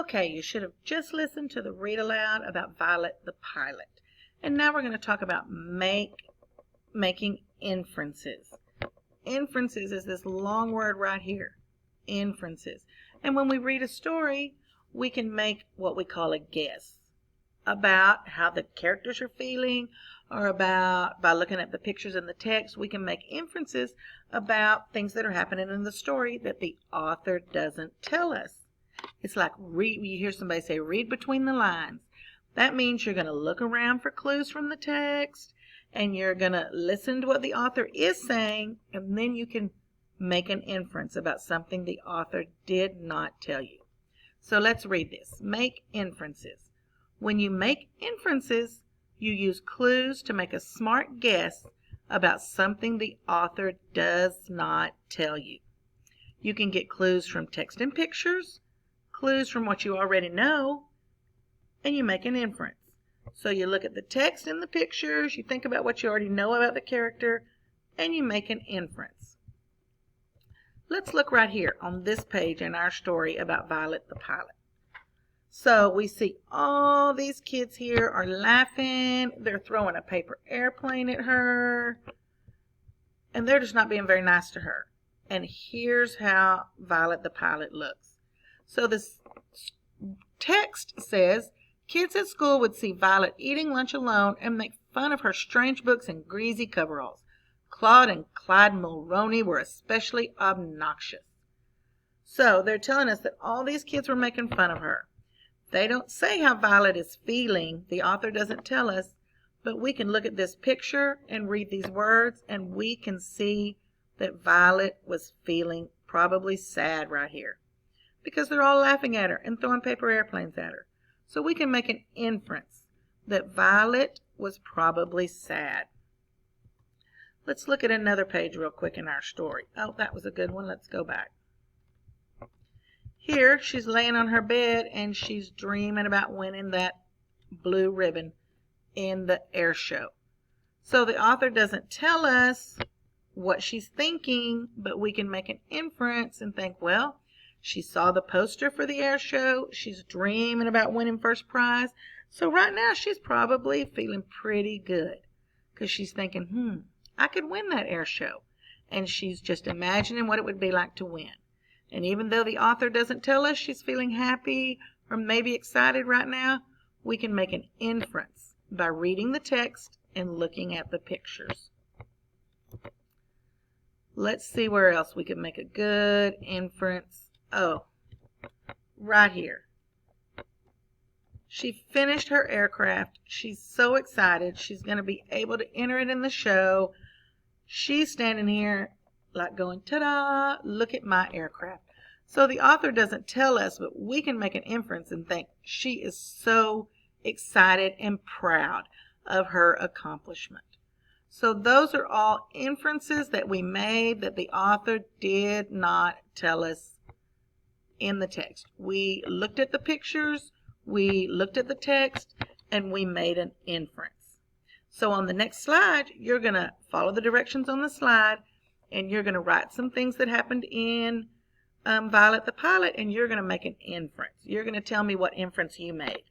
Okay, you should have just listened to the read aloud about Violet the pilot. And now we're going to talk about making inferences. Inferences is this long word right here, inferences. And when we read a story, we can make what we call a guess about how the characters are feeling, or about, by looking at the pictures in the text, we can make inferences about things that are happening in the story that the author doesn't tell us. It's like you hear somebody say, read between the lines. That means you're going to look around for clues from the text, and you're going to listen to what the author is saying, and then you can make an inference about something the author did not tell you. So let's read this. Make inferences. When you make inferences, you use clues to make a smart guess about something the author does not tell you. You can get clues from text and pictures, clues from what you already know, and you make an inference. So you look at the text and the pictures, you think about what you already know about the character, and you make an inference. Let's look right here on this page in our story about Violet the pilot. So we see all these kids here are laughing. They're throwing a paper airplane at her, and they're just not being very nice to her. And here's how Violet the pilot looks. So this text says, kids at school would see Violet eating lunch alone and make fun of her strange books and greasy coveralls. Claude and Clyde Mulroney were especially obnoxious. So they're telling us that all these kids were making fun of her. They don't say how Violet is feeling. The author doesn't tell us, but we can look at this picture and read these words, and we can see that Violet was feeling probably sad right here, because they're all laughing at her and throwing paper airplanes at her. So we can make an inference that Violet was probably sad. Let's look at another page real quick in our story. Oh, that was a good one. Let's go back. Here, she's laying on her bed and she's dreaming about winning that blue ribbon in the air show. So the author doesn't tell us what she's thinking, but we can make an inference and think, well, she saw the poster for the air show. She's dreaming about winning first prize. So right now she's probably feeling pretty good because she's thinking, I could win that air show. And she's just imagining what it would be like to win. And even though the author doesn't tell us she's feeling happy or maybe excited right now, we can make an inference by reading the text and looking at the pictures. Let's see where else we can make a good inference. Oh, right here. She finished her aircraft. She's so excited. She's going to be able to enter it in the show. She's standing here like going, ta-da, look at my aircraft. So the author doesn't tell us, but we can make an inference and think she is so excited and proud of her accomplishment. So those are all inferences that we made that the author did not tell us in the text. We looked at the pictures, we looked at the text, and we made an inference. So on the next slide, you're going to follow the directions on the slide, and you're going to write some things that happened in Violet the pilot, and you're going to make an inference. You're going to tell me what inference you made.